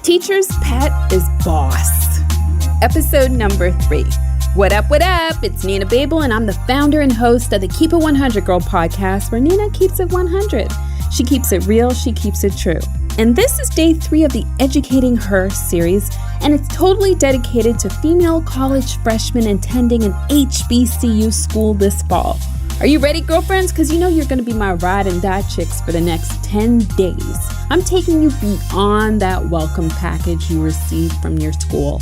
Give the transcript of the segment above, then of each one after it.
Teacher's pet is boss. Episode number 3. What up, what up? It's Nina Babel, and I'm the founder and host of the Keep It 100 Girl podcast, where Nina keeps it 100. She keeps it real, she keeps it true. And this is day 3 of the Educating Her series, and it's totally dedicated to female college freshmen attending an HBCU school this fall. Are you ready, girlfriends? Because you know you're going to be my ride and die chicks for the next 10 days. I'm taking you beyond that welcome package you received from your school.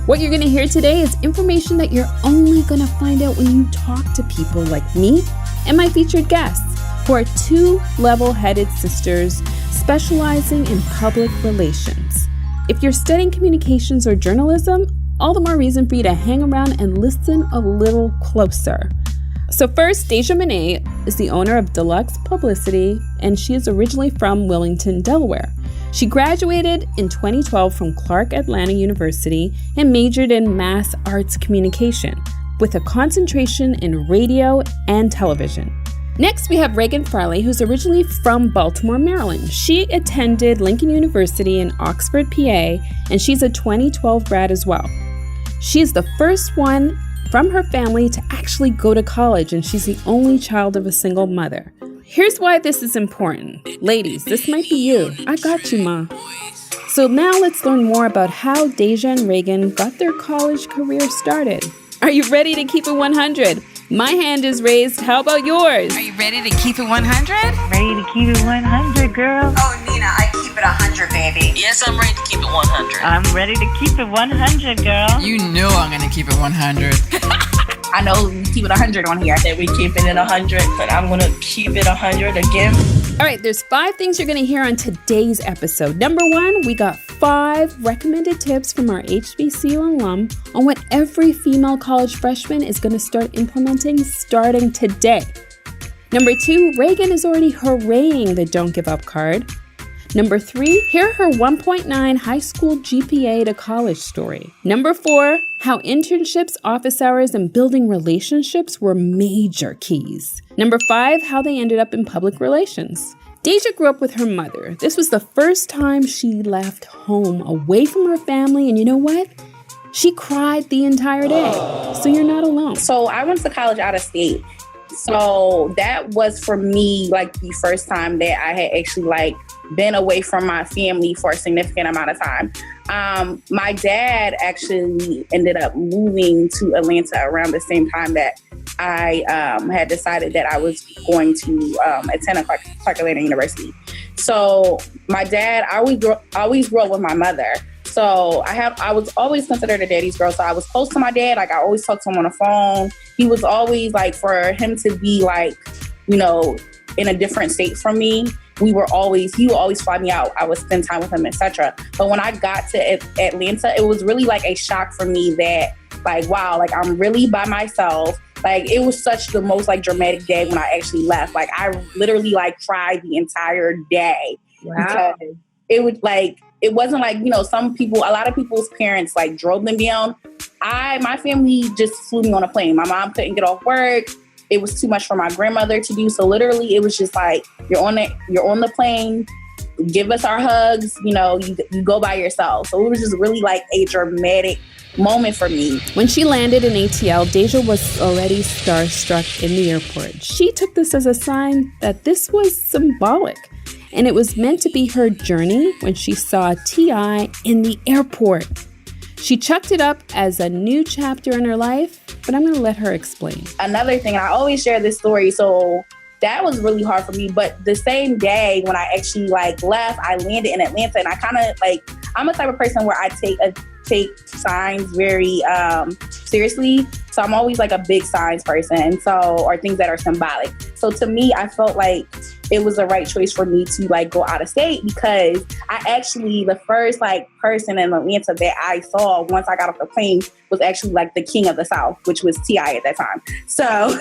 What you're going to hear today is information that you're only going to find out when you talk to people like me and my featured guests, who are 2 level-headed sisters specializing in public relations. If you're studying communications or journalism, all the more reason for you to hang around and listen a little closer. So first, Deja Monet is the owner of Deluxe Publicity, and she is originally from Wilmington, Delaware. She graduated in 2012 from Clark Atlanta University and majored in mass arts communication with a concentration in radio and television. Next, we have Reagan Farley, who's originally from Baltimore, Maryland. She attended Lincoln University in Oxford, PA, and she's a 2012 grad as well. She is the first one from her family to actually go to college, and she's the only child of a single mother. Here's why this is important. Ladies, this might be you. I got you, Ma. So now let's learn more about how Deja and Reagan got their college career started. Are you ready to keep it 100? My hand is raised. How about yours? Are you ready to keep it 100? Ready to keep it 100, girl. Oh, Nina, I keep it 100, baby. Yes, I'm ready to keep it 100. I'm ready to keep it 100, girl. You know I'm going to keep it 100. I know we keep it 100 on here. That we keeping it 100, but I'm going to keep it 100 again. All right, there's 5 things you're going to hear on today's episode. Number 1, we got 5 recommended tips from our HBCU alum on what every female college freshman is going to start implementing starting today. Number 2, Reagan is already hooraying the Don't Give Up card. Number 3, hear her 1.9 high school GPA to college story. Number 4, how internships, office hours, and building relationships were major keys. Number 5, how they ended up in public relations. Deja grew up with her mother. This was the first time she left home away from her family, and you know what? She cried the entire day. So you're not alone. So I went to college out of state. So that was for me like the first time that I had actually been away from my family for a significant amount of time. My dad actually ended up moving to Atlanta around the same time that I had decided that I was going to attend Clark Atlanta University. So my dad, I always grew up with my mother. So I was always considered a daddy's girl. So I was close to my dad. I always talked to him on the phone. He was always for him to be in a different state from me. He would always fly me out. I would spend time with him, etc. But when I got to Atlanta, it was really a shock for me that wow, I'm really by myself. It was such the most dramatic day when I actually left. I literally cried the entire day. Wow. Because it would it wasn't a lot of people's parents drove them down. My family just flew me on a plane. My mom couldn't get off work. It was too much for my grandmother to do. So literally it was just you're on the plane, give us our hugs, you go by yourself. So it was just really a dramatic moment for me. When she landed in ATL, Deja was already starstruck in the airport. She took this as a sign that this was symbolic, and it was meant to be her journey when she saw T.I. in the airport. She chucked it up as a new chapter in her life, but I'm going to let her explain. Another thing, I always share this story, so that was really hard for me. But the same day when I actually left, I landed in Atlanta, and I kind of I'm a type of person where I take signs very seriously. So I'm always a big signs person, or things that are symbolic. So to me, I felt it was the right choice for me to go out of state, because I actually, the first person in Atlanta that I saw once I got off the plane was actually the king of the South, which was T.I. at that time. So,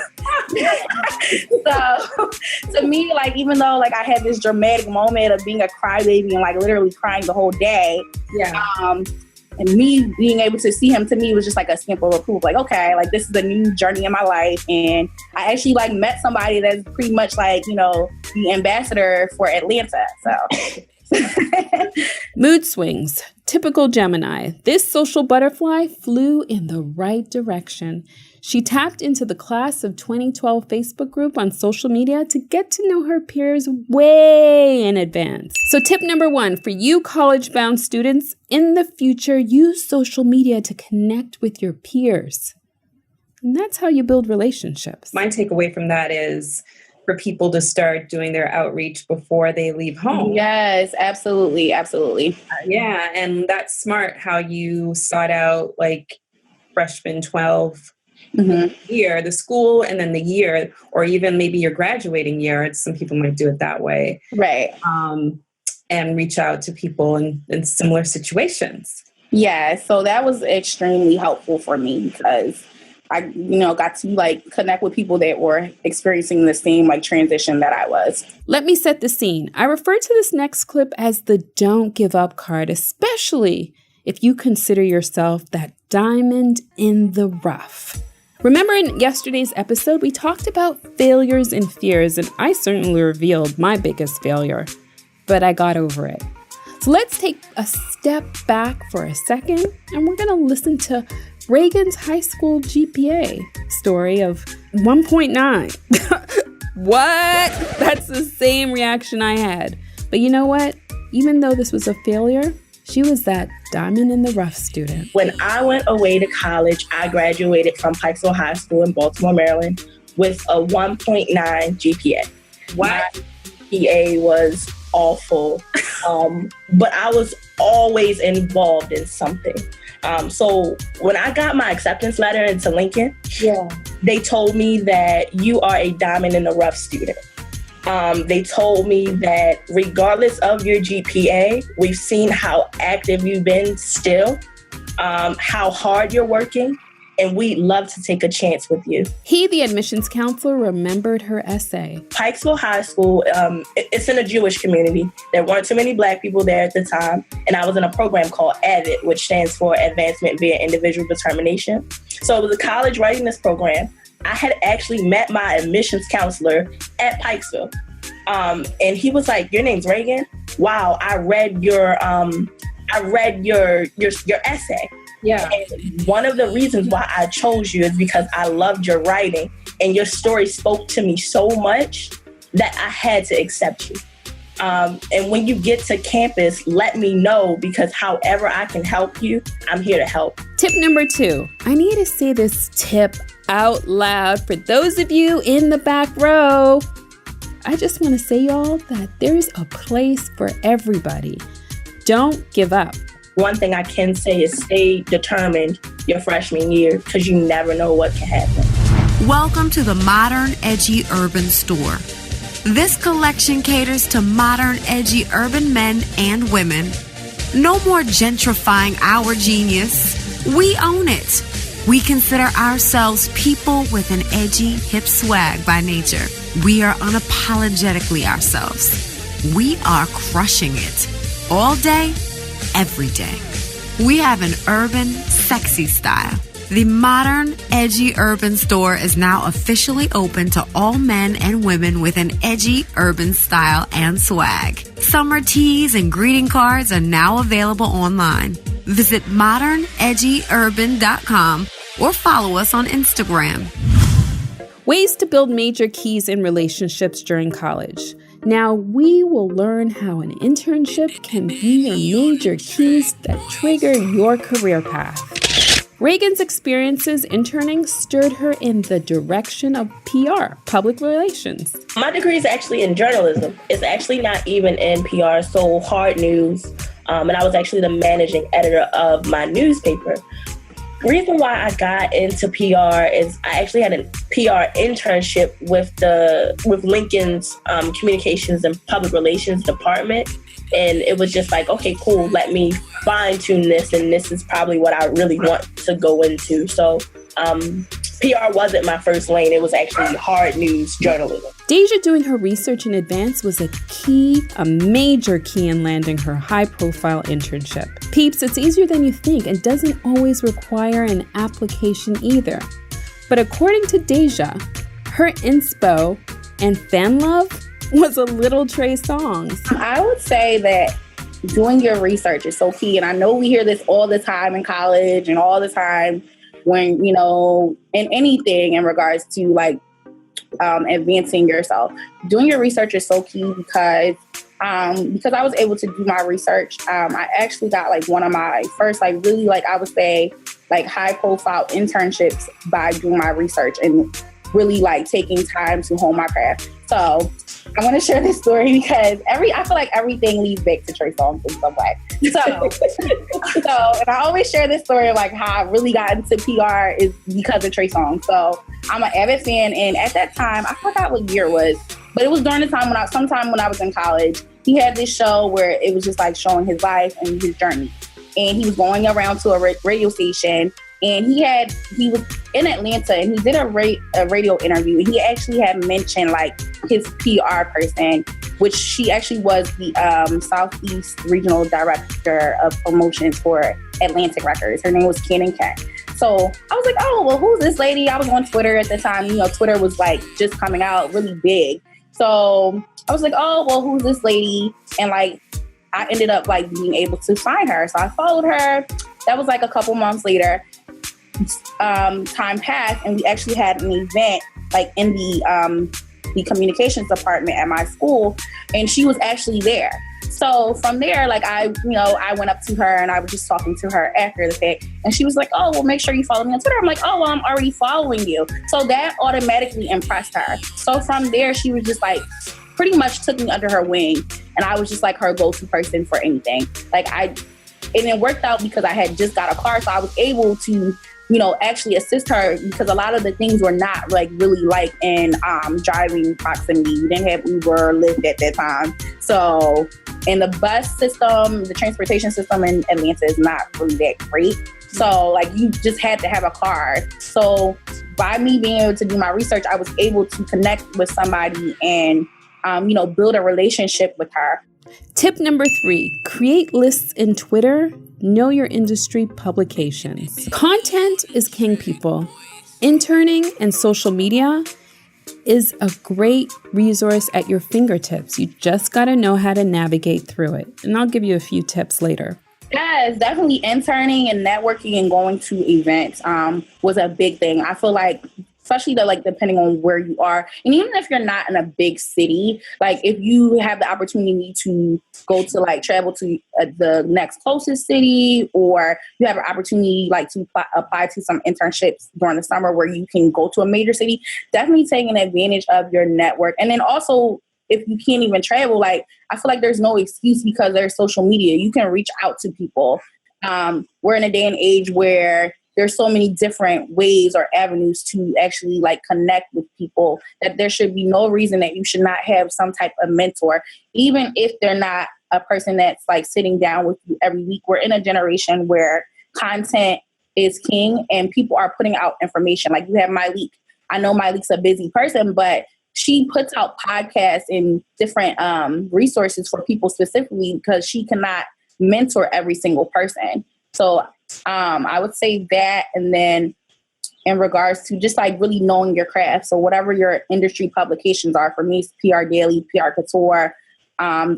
to me, even though I had this dramatic moment of being a crybaby and literally crying the whole day, and me being able to see him, to me, was just a stamp of approval. Okay, this is a new journey in my life. And I actually met somebody that's pretty much the ambassador for Atlanta. So Mood swings. Typical Gemini, this social butterfly flew in the right direction. She tapped into the class of 2012 Facebook group on social media to get to know her peers way in advance. So tip number 1 for you college-bound students, in the future, use social media to connect with your peers. And that's how you build relationships. My takeaway from that is for people to start doing their outreach before they leave home. Yes, absolutely. Absolutely. Yeah. And that's smart how you sought out like freshman 12 year, the school, and then the year, or even maybe your graduating year. Some people might do it that way. Right. And reach out to people in similar situations. Yeah. So that was extremely helpful for me because I, got to like connect with people that were experiencing the same like transition that I was. Let me set the scene. I refer to this next clip as the don't give up card, especially if you consider yourself that diamond in the rough. Remember in yesterday's episode, we talked about failures and fears, and I certainly revealed my biggest failure, but I got over it. So let's take a step back for a second, and we're going to listen to Reagan's high school GPA story of 1.9. What? That's the same reaction I had. But you know what? Even though this was a failure, she was that diamond in the rough student. When I went away to college, I graduated from Pikesville High School in Baltimore, Maryland with a 1.9 GPA. My GPA was awful, but I was always involved in something. So when I got my acceptance letter into Lincoln, they told me that you are a diamond in the rough student. They told me that regardless of your GPA, we've seen how active you've been still, how hard you're working, and we'd love to take a chance with you. He, the admissions counselor, remembered her essay. Pikesville High School, it's in a Jewish community. There weren't too many Black people there at the time, and I was in a program called AVID, which stands for Advancement via Individual Determination. So it was a college readiness program. I had actually met my admissions counselor at Pikesville, and he was like, "Your name's Reagan? Wow, I read your essay." Yeah. And one of the reasons why I chose you is because I loved your writing, and your story spoke to me so much that I had to accept you. And when you get to campus, let me know, because however I can help you, I'm here to help. Tip number 2. I need to say this tip out loud for those of you in the back row. I just want to say, y'all, that there's a place for everybody. Don't give up. One thing I can say is stay determined your freshman year, because you never know what can happen. Welcome to the Modern Edgy Urban Store. This collection caters to modern, edgy urban men and women. No more gentrifying our genius. We own it. We consider ourselves people with an edgy, hip swag by nature. We are unapologetically ourselves. We are crushing it. All day, every day. We have an urban, sexy style. The Modern Edgy Urban Store is now officially open to all men and women with an edgy urban style and swag. Summer tees and greeting cards are now available online. Visit modernedgyurban.com or follow us on Instagram. Ways to build major keys in relationships during college. Now, we will learn how an internship can be your major keys that trigger your career path. Reagan's experiences interning stirred her in the direction of PR, public relations. My degree is actually in journalism. It's actually not even in PR, so hard news. And I was actually the managing editor of my newspaper. The reason why I got into PR is I actually had a PR internship with Lincoln's communications and public relations department. And it was just like, okay, cool, let me fine tune this. And this is probably what I really want to go into. So PR wasn't my first lane. It was actually hard news journalism. Deja doing her research in advance was a major key in landing her high-profile internship. Peeps, it's easier than you think and doesn't always require an application either. But according to Deja, her inspo and fan love was a Little Trey Songz. I would say that doing your research is so key. And I know we hear this all the time in college and all the time when, you know, in anything in regards to like advancing yourself. Doing your research is so key because I was able to do my research. I actually got like one of my first, like really, like I would say, like high profile internships by doing my research and really like taking time to hone my craft. So I want to share this story because I feel like everything leads back to Trey Songz in some way. So, and I always share this story of like how I really got into PR is because of Trey Songz. So I'm an avid fan, and at that time, I forgot what year it was, but it was during the time sometime when I was in college. He had this show where it was just like showing his life and his journey, and he was going around to a radio station. And he was in Atlanta and he did a radio interview. And he actually had mentioned like his PR person, which she actually was the Southeast Regional Director of Promotions for Atlantic Records. Her name was Cannon Cat. So I was like, oh, well, who's this lady? I was on Twitter at the time. You know, Twitter was like just coming out really big. So I was like, oh, well, who's this lady? And like, I ended up like being able to find her. So I followed her. That was like a couple months later. Time passed and we actually had an event like in the communications department at my school, and she was actually there. So from there, like I went up to her and I was just talking to her after the fact, and she was like, oh, well, make sure you follow me on Twitter. I'm like, oh, well, I'm already following you. So that automatically impressed her. So from there, she was just like pretty much took me under her wing, and I was just like her go-to person for anything. And it worked out because I had just got a car, so I was able to, you know, actually assist her because a lot of the things were not like really like in driving proximity. We didn't have Uber or Lyft at that time. So, and the bus system, the transportation system in Atlanta is not really that great. So like you just had to have a car. So by me being able to do my research, I was able to connect with somebody and, build a relationship with her. Tip number 3, create lists in Twitter. Know your industry publications. Content is king, people. Interning and social media is a great resource at your fingertips. You just got to know how to navigate through it. And I'll give you a few tips later. Yes, definitely interning and networking and going to events was a big thing. I feel like, especially depending on where you are. And even if you're not in a big city, like if you have the opportunity to go to like travel to the next closest city, or you have an opportunity like to apply to some internships during the summer where you can go to a major city, definitely taking advantage of your network. And then also, if you can't even travel, like I feel like there's no excuse because there's social media. You can reach out to people. We're in a day and age where there's so many different ways or avenues to actually like connect with people that there should be no reason that you should not have some type of mentor, even if they're not a person that's like sitting down with you every week. We're in a generation where content is king and people are putting out information. Like you have Myleik. I know Myleik's a busy person, but she puts out podcasts and different resources for people specifically because she cannot mentor every single person. So I would say that, and then in regards to just like really knowing your craft. So whatever your industry publications are, for me, it's PR Daily, PR Couture.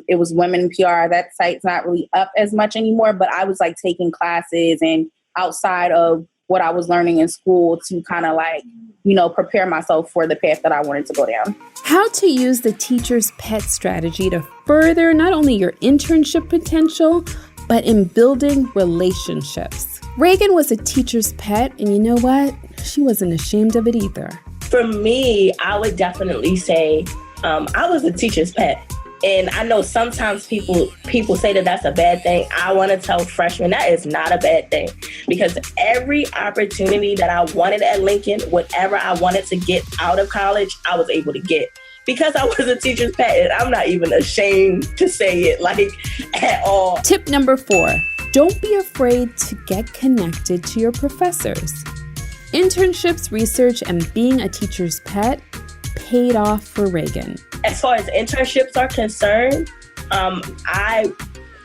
It was Women in PR. That site's not really up as much anymore, but I was like taking classes and outside of what I was learning in school to kind of like, prepare myself for the path that I wanted to go down. How to use the teacher's pet strategy to further not only your internship potential, but in building relationships. Reagan was a teacher's pet, and you know what? She wasn't ashamed of it either. For me, I would definitely say I was a teacher's pet. And I know sometimes people say that that's a bad thing. I want to tell freshmen that is not a bad thing, because every opportunity that I wanted at Lincoln, whatever I wanted to get out of college, I was able to get. Because I was a teacher's pet, and I'm not even ashamed to say it at all. Tip number 4, don't be afraid to get connected to your professors. Internships, research, and being a teacher's pet paid off for Reagan. As far as internships are concerned,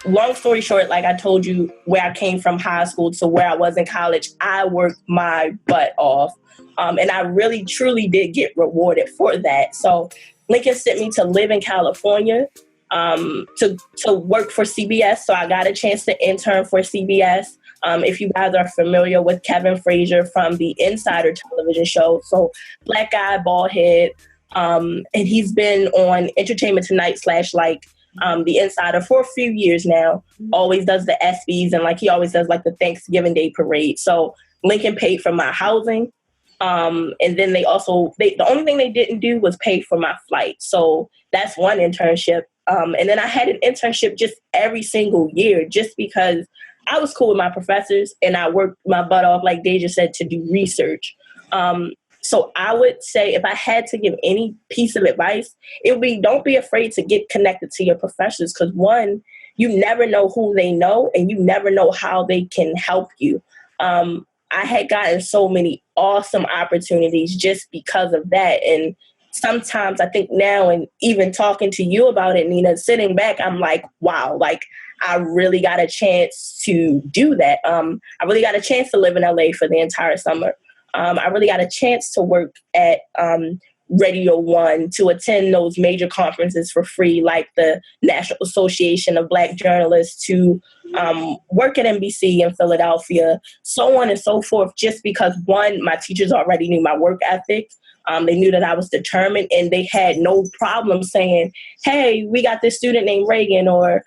long story short, like I told you, where I came from high school to where I was in college, I worked my butt off. And I really, truly did get rewarded for that. So Lincoln sent me to live in California. to work for CBS. So I got a chance to intern for CBS. If you guys are familiar with Kevin Frazier from the Insider television show, so black guy, bald head, and he's been on Entertainment Tonight / the Insider for a few years now. Always does the ESPYs, and he always does the Thanksgiving Day parade. So Lincoln paid for my housing. And then the only thing they didn't do was pay for my flight. So that's one internship. And then I had an internship just every single year, just because I was cool with my professors and I worked my butt off, like Deja said, to do research. So I would say if I had to give any piece of advice, it would be don't be afraid to get connected to your professors, because one, you never know who they know and you never know how they can help you. I had gotten so many awesome opportunities just because of that. And sometimes I think now, and even talking to you about it, Nina, sitting back, I'm like, wow, I really got a chance to do that. I really got a chance to live in LA for the entire summer. I really got a chance to work at Radio 1, to attend those major conferences for free, like the National Association of Black Journalists, to work at NBC in Philadelphia, so on and so forth, just because, one, my teachers already knew my work ethic. They knew that I was determined, and they had no problem saying, hey, we got this student named Reagan, or,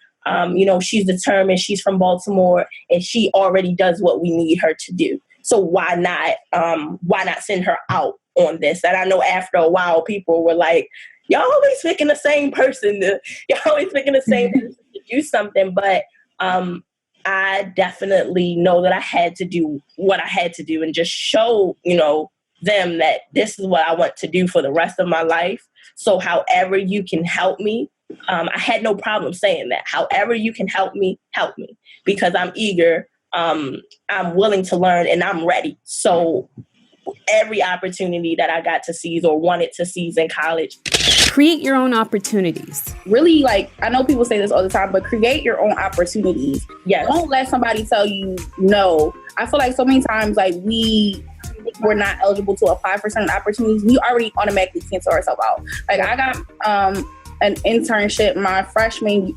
she's determined, she's from Baltimore, and she already does what we need her to do. So why not send her out on this? And I know after a while, people were like, y'all always picking the same person to do something. But I definitely know that I had to do what I had to do and just show, them that this is what I want to do for the rest of my life. So however you can help me, I had no problem saying that. However you can help me, because I'm eager. I'm willing to learn and I'm ready. So every opportunity that I got to seize or wanted to seize in college. Create your own opportunities. Really, I know people say this all the time, but create your own opportunities. Yes. Don't let somebody tell you no. I feel like so many times, we're not eligible to apply for certain opportunities. We already automatically cancel ourselves out. I got an internship my freshman,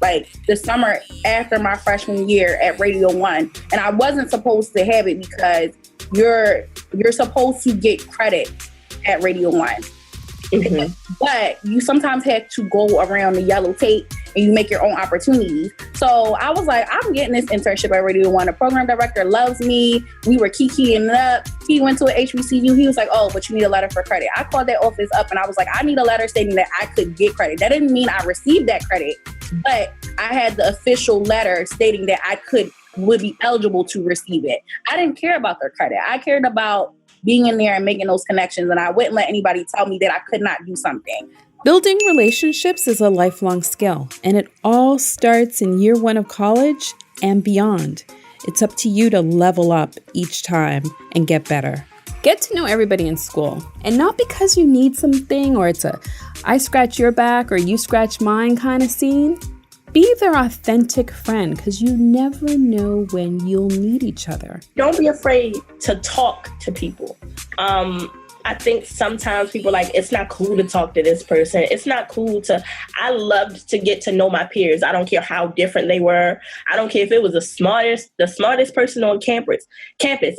the summer after my freshman year at Radio 1. And I wasn't supposed to have it because you're supposed to get credit at Radio 1. Mm-hmm. But you sometimes have to go around the yellow tape and you make your own opportunities. So I was like, I'm getting this internship at Radio 1. The program director loves me. We were kikiing it up. He went to an HBCU. He was like, oh, but you need a letter for credit. I called that office up and I was like, I need a letter stating that I could get credit. That didn't mean I received that credit, but I had the official letter stating that I would be eligible to receive it. I didn't care about their credit. I cared about being in there and making those connections, and I wouldn't let anybody tell me that I could not do something. Building relationships is a lifelong skill, and it all starts in year 1 of college and beyond. It's up to you to level up each time and get better. Get to know everybody in school, and not because you need something or it's a I scratch your back or you scratch mine kind of scene. Be their authentic friend, because you never know when you'll need each other. Don't be afraid to talk to people. I think sometimes people are like, it's not cool to talk to this person. It's not cool I loved to get to know my peers. I don't care how different they were. I don't care if it was the smartest person on campus.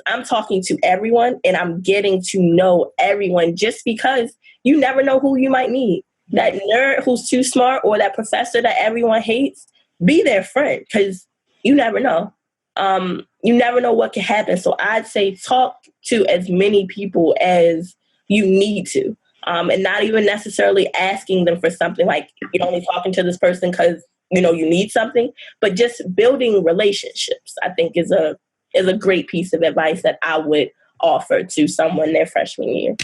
I'm talking to everyone and I'm getting to know everyone, just because you never know who you might need. That nerd who's too smart or that professor that everyone hates, be their friend, because you never know. You never know what can happen. So I'd say talk to as many people as you need to, and not even necessarily asking them for something, like you're only talking to this person because you need something, but just building relationships, I think is a great piece of advice that I would offer to someone their freshman year.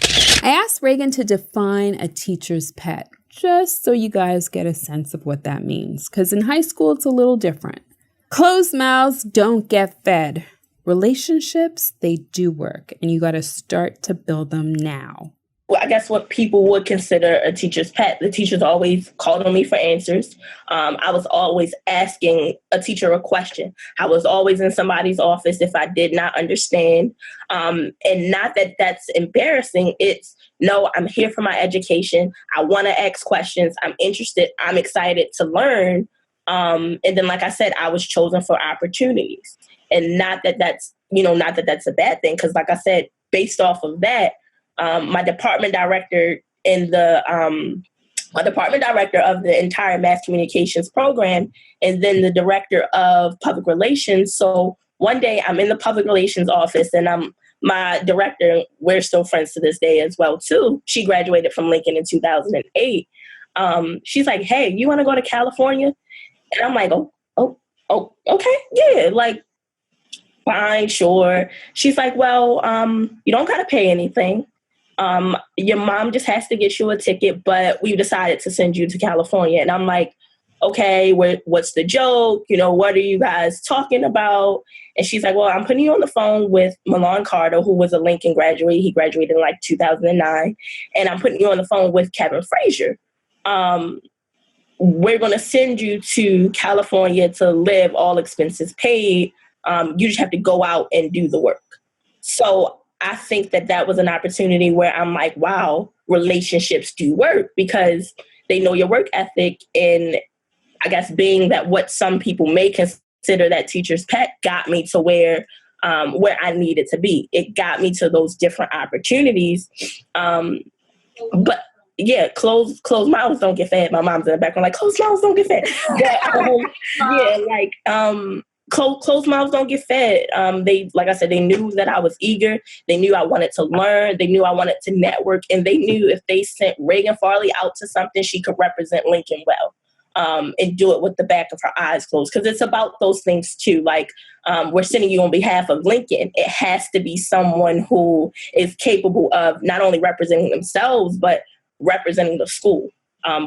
I asked Reagan to define a teacher's pet, just so you guys get a sense of what that means, because in high school it's a little different. Closed mouths don't get fed. Relationships, they do work, and you got to start to build them now. I guess what people would consider a teacher's pet. The teachers always called on me for answers. I was always asking a teacher a question. I was always in somebody's office if I did not understand. And not that that's embarrassing. It's, no, I'm here for my education. I want to ask questions. I'm interested. I'm excited to learn. And then, like I said, I was chosen for opportunities. And not that that's a bad thing. Because like I said, based off of that, my department director of the entire mass communications program, and then the director of public relations. So one day I'm in the public relations office, and my director, we're still friends to this day as well too. She graduated from Lincoln in 2008. She's like, "Hey, you want to go to California?" And I'm like, oh, okay, yeah, like, fine, sure. She's like, "Well, you don't gotta pay anything. Your mom just has to get you a ticket, but we decided to send you to California." And I'm like, "Okay, what's the joke? What are you guys talking about?" And she's like, "Well, I'm putting you on the phone with Milan Carter, who was a Lincoln graduate. He graduated in like 2009. And I'm putting you on the phone with Kevin Frazier. We're going to send you to California to live, all expenses paid. You just have to go out and do the work." So I think that was an opportunity where I'm like, wow, relationships do work because they know your work ethic. And I guess being that what some people may consider that teacher's pet got me to where I needed to be. It got me to those different opportunities. But yeah, closed mouths don't get fed. My mom's in the background like, closed mouths don't get fed. But, closed mouths don't get fed. They, like I said, they knew that I was eager. They knew I wanted to learn. They knew I wanted to network. And they knew if they sent Reagan Farley out to something, she could represent Lincoln well. And do it with the back of her eyes closed. Because it's about those things too. Like, we're sending you on behalf of Lincoln. It has to be someone who is capable of not only representing themselves, but representing the school.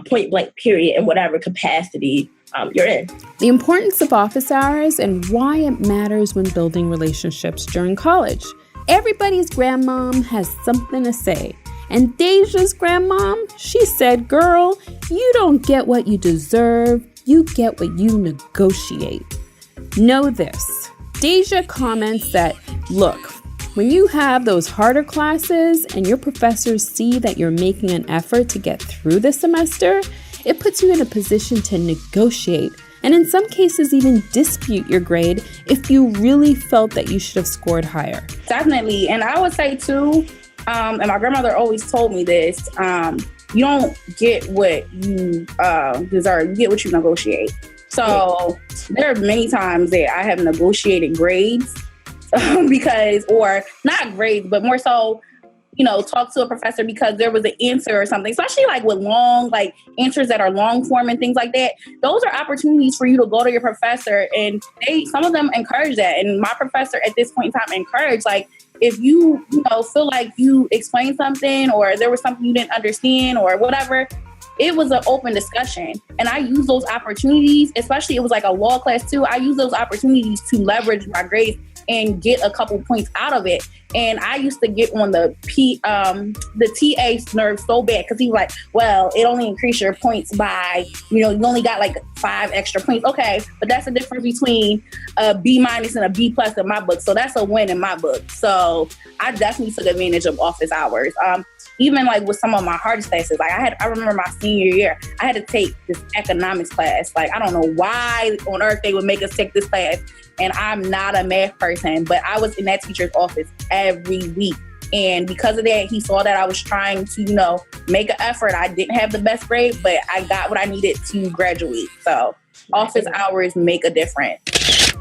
Point blank, period, in whatever capacity you're in. The importance of office hours and why it matters when building relationships during college. Everybody's grandmom has something to say. And Deja's grandmom, she said, "Girl, you don't get what you deserve. You get what you negotiate." Know this. Deja comments that, look, when you have those harder classes and your professors see that you're making an effort to get through the semester, it puts you in a position to negotiate and in some cases even dispute your grade if you really felt that you should have scored higher. Definitely. And I would say too, and my grandmother always told me this, you don't get what you deserve, you get what you negotiate. So there are many times that I have negotiated grades or not grades, but more so, talk to a professor because there was an answer or something, especially like with long, like answers that are long form and things like that. Those are opportunities for you to go to your professor, and some of them encourage that. And my professor at this point in time encouraged, like, if you feel like you explained something or there was something you didn't understand or whatever, it was an open discussion. And I use those opportunities, especially it was like a law class too. I use those opportunities to leverage my grades and get a couple points out of it. And I used to get on the TA's nerve so bad because he was like, "Well, it only increased your points by, you only got like 5 extra points." Okay, but that's the difference between a B- and a B+ in my book. So that's a win in my book. So I definitely took advantage of office hours. Even like with some of my hardest classes, like I remember my senior year, I had to take this economics class. Like, I don't know why on earth they would make us take this class. And I'm not a math person, but I was in that teacher's office every week. And because of that, he saw that I was trying to, make an effort. I didn't have the best grade, but I got what I needed to graduate. So office hours make a difference.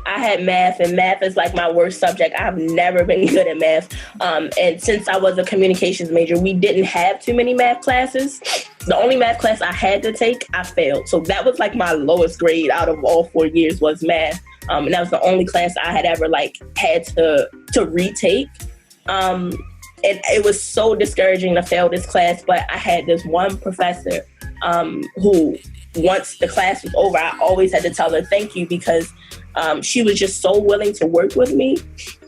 I had math, and math is like my worst subject. I've never been good at math. And since I was a communications major, we didn't have too many math classes. The only math class I had to take, I failed. So that was like my lowest grade out of all 4 years was math. And that was the only class I had ever had to retake. And it was so discouraging to fail this class, but I had this one professor who once the class was over, I always had to tell her thank you, because she was just so willing to work with me.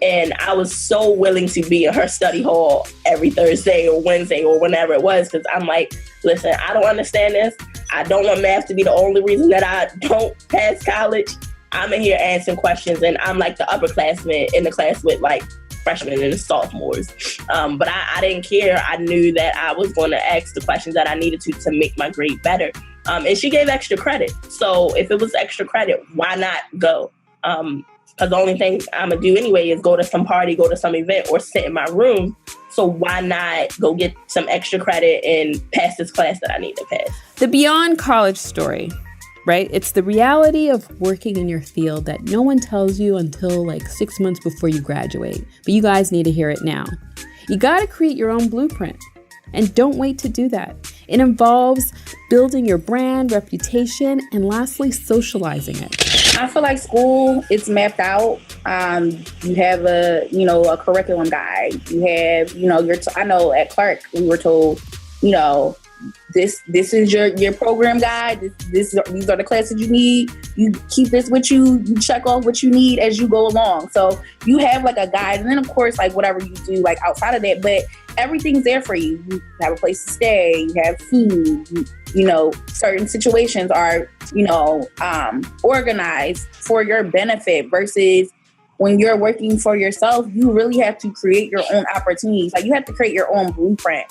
And I was so willing to be in her study hall every Thursday or Wednesday or whenever it was, because I'm like, listen, I don't understand this. I don't want math to be the only reason that I don't pass college. I'm in here answering questions, and I'm like the upperclassman in the class with like freshmen and sophomores. But I didn't care. I knew that I was going to ask the questions that I needed to make my grade better. And she gave extra credit. So if it was extra credit, why not go? Because the only thing I'm going to do anyway is go to some party, go to some event, or sit in my room. So why not go get some extra credit and pass this class that I need to pass? The beyond college story, right? It's the reality of working in your field that no one tells you until like 6 months before you graduate. But you guys need to hear it now. You got to create your own blueprint. And don't wait to do that. It involves building your brand, reputation, and lastly, socializing it. I feel like school, it's mapped out. You have a curriculum guide. You have, I know at Clark, we were told, this is your program guide. These are the classes you need. You keep this with you. You check off what you need as you go along. So you have like a guide, and then of course, like whatever you do, like outside of that, but everything's there for you. You have a place to stay. You have food. Certain situations are, organized for your benefit versus when you're working for yourself, you really have to create your own opportunities. Like you have to create your own blueprint.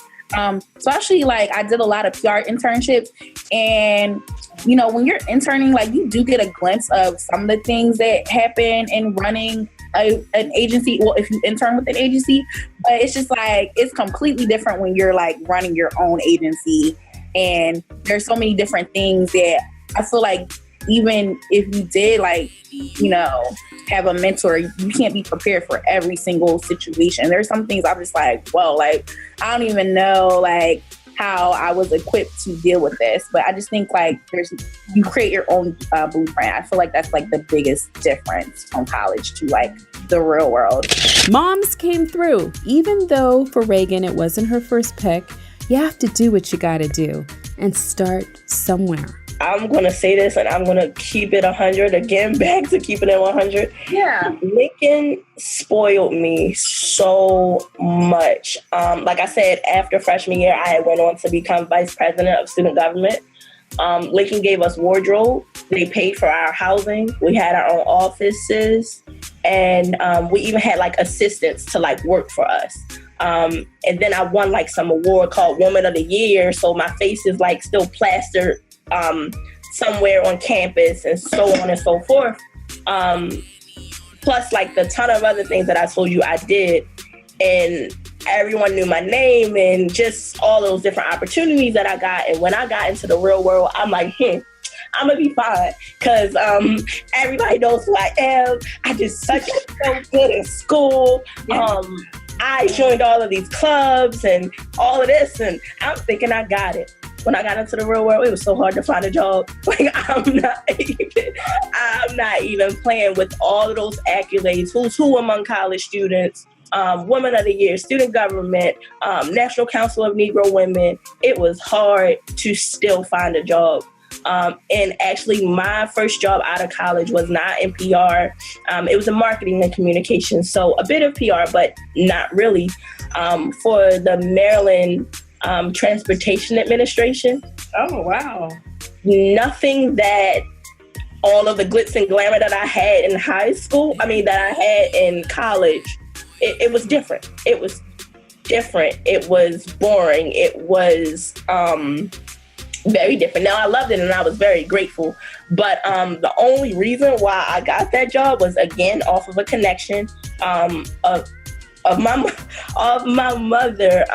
Especially like I did a lot of PR internships, and when you're interning, like you do get a glimpse of some of the things that happen in running an agency. Well, if you intern with an agency, but it's just like it's completely different when you're like running your own agency, and there's so many different things that I feel like even if you did like have a mentor, you can't be prepared for every single situation. There's some things I'm just like, well, like I don't even know like how I was equipped to deal with this. But I just think like you create your own blueprint. I feel like that's like the biggest difference from college to like the real world. Moms came through. Even though for Reagan it wasn't her first pick, you have to do what you got to do and start somewhere. I'm going to say this, and I'm going to keep it 100. Again, back to keeping it 100. Yeah. Lincoln spoiled me so much. Like I said, after freshman year, I went on to become vice president of student government. Lincoln gave us wardrobe. They paid for our housing. We had our own offices. And we even had like assistants to like work for us. And then I won like some award called Woman of the Year. So my face is like still plastered somewhere on campus and so on and so forth. Plus like the ton of other things that I told you I did, and everyone knew my name and just all those different opportunities that I got. And when I got into the real world, I'm like, I'm gonna be fine, because everybody knows who I am. I did so good in school. I joined all of these clubs and all of this, and I'm thinking I got it. When I got into the real world, it was so hard to find a job. Like I'm not even playing with all of those accolades. Who's who among college students? Woman of the Year, student government, National Council of Negro Women. It was hard to still find a job. And actually, my first job out of college was not in PR. It was in marketing and communications. So a bit of PR, but not really. For the Maryland Transportation Administration. Oh, wow. Nothing that all of the glitz and glamour that I had in high school, that I had in college, it was different. It was different. It was boring. It was very different. Now, I loved it and I was very grateful. But the only reason why I got that job was, again, off of a connection of my mother.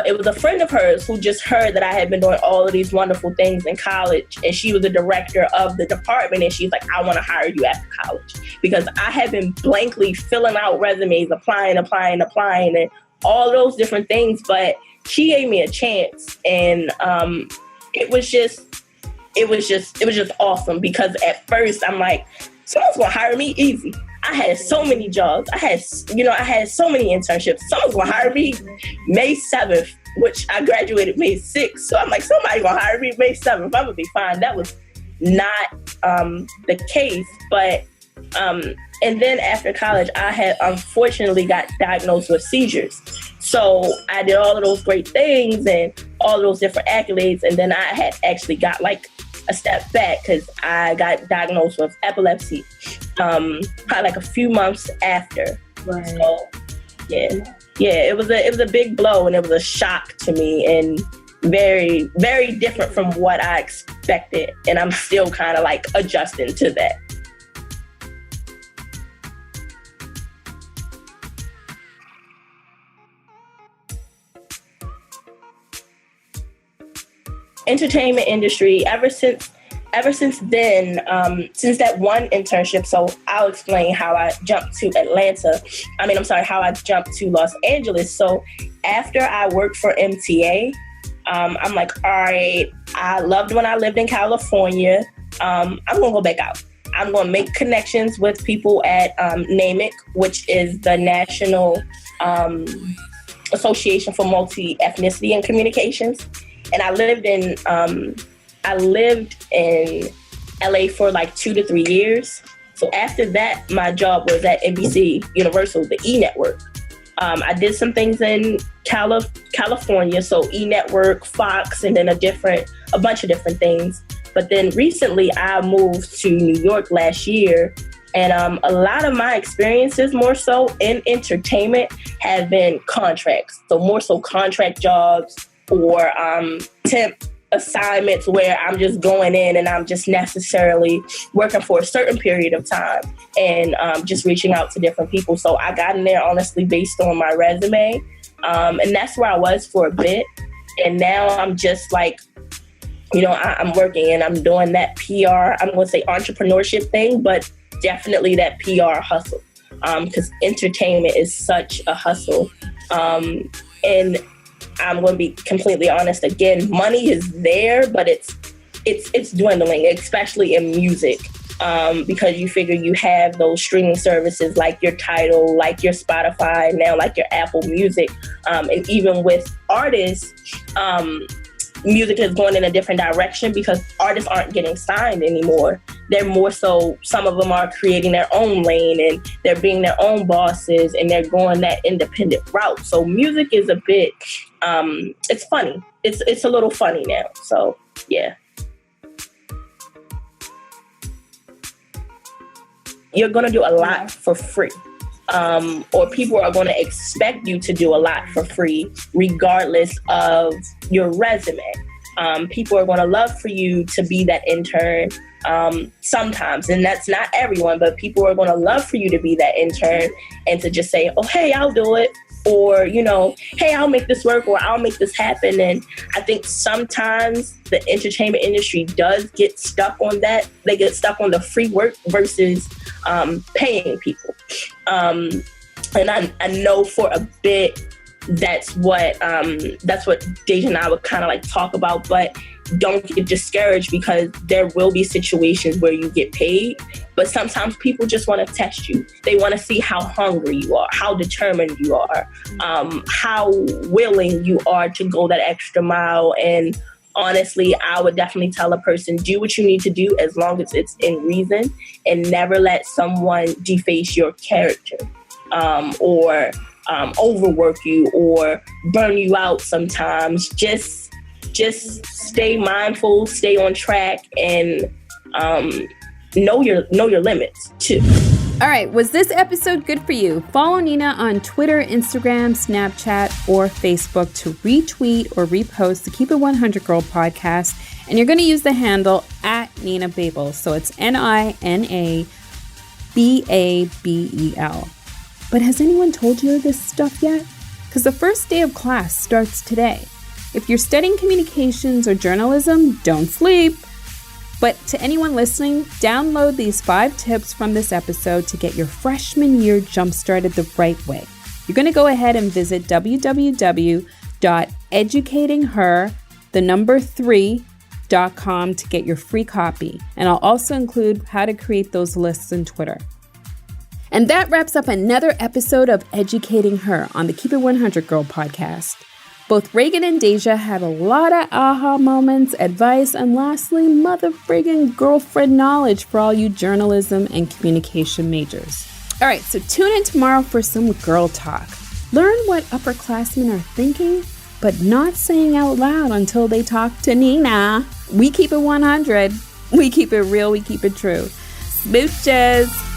It was a friend of hers who just heard that I had been doing all of these wonderful things in college, and she was the director of the department, and she's like, I want to hire you after college, because I had been blankly filling out resumes, applying, and all those different things, but she gave me a chance, and it was just awesome, because at first I'm like, someone's gonna hire me easy. I had so many jobs. I had so many internships. Someone's gonna hire me May 7th. which I graduated May 6th. So I'm like, somebody gonna hire me May 7th. I'm gonna be fine. That was not the case. But and then after college, I had unfortunately got diagnosed with seizures. So I did all of those great things and all of those different accolades. And then I had actually got like a step back because I got diagnosed with epilepsy probably like a few months after. Right. So it was a big blow, and it was a shock to me, and very, very different from what I expected. And I'm still kind of like adjusting to that. Entertainment industry, ever since then, since that one internship, so I'll explain how I jumped to how I jumped to Los Angeles. So after I worked for MTA, I'm like, all right, I loved when I lived in California. I'm going to go back out. I'm going to make connections with people at NAMIC, which is the National Association for Multi-Ethnicity and Communications. And I lived in LA for like 2 to 3 years. So after that, my job was at NBC Universal, the E Network. I did some things in California, so E Network, Fox, and then a bunch of different things. But then recently, I moved to New York last year, and a lot of my experiences, more so in entertainment, have been contracts. So more so contract jobs or temp assignments where I'm just going in and I'm just necessarily working for a certain period of time and just reaching out to different people. So I got in there honestly based on my resume, and that's where I was for a bit. And now I'm just like, I'm working and I'm doing that PR, I'm going to say entrepreneurship thing, but definitely that PR hustle, because entertainment is such a hustle. And I'm going to be completely honest. Again, money is there, but it's dwindling, especially in music, because you figure you have those streaming services like your Tidal, like your Spotify, now like your Apple Music, and even with artists, music is going in a different direction because artists aren't getting signed anymore. They're more so, some of them are creating their own lane and they're being their own bosses and they're going that independent route. So music is a bit, it's funny. It's a little funny now. So, yeah. You're going to do a lot for free. Or people are going to expect you to do a lot for free, regardless of your resume. People are going to love for you to be that intern sometimes, and that's not everyone, but people are going to love for you to be that intern and to just say, oh, hey, I'll do it. Or, hey, I'll make this work, or I'll make this happen. And I think sometimes the entertainment industry does get stuck on that. They get stuck on the free work versus paying people. And I know for a bit that's what Deja and I would kind of like talk about, but don't get discouraged because there will be situations where you get paid, but sometimes people just want to test you. They want to see how hungry you are, how determined you are, how willing you are to go that extra mile. And honestly, I would definitely tell a person, do what you need to do as long as it's in reason, and never let someone deface your character or overwork you or burn you out sometimes. Just stay mindful, stay on track, and know your limits too. All right, was this episode good for you? Follow Nina on Twitter, Instagram, Snapchat, or Facebook to retweet or repost the Keep It 100 Girl podcast. And you're going to use the handle @NinaBabel. So it's NinaBabel. But has anyone told you this stuff yet? Because the first day of class starts today. If you're studying communications or journalism, don't sleep. But to anyone listening, download these 5 tips from this episode to get your freshman year jump-started the right way. You're going to go ahead and visit www.educatingher3.com to get your free copy. And I'll also include how to create those lists on Twitter. And that wraps up another episode of Educating Her on the Keep It 100 Girl podcast. Both Reagan and Deja had a lot of aha moments, advice, and lastly, mother friggin' girlfriend knowledge for all you journalism and communication majors. All right, so tune in tomorrow for some girl talk. Learn what upperclassmen are thinking, but not saying out loud until they talk to Nina. We keep it 100. We keep it real. We keep it true. Smooches.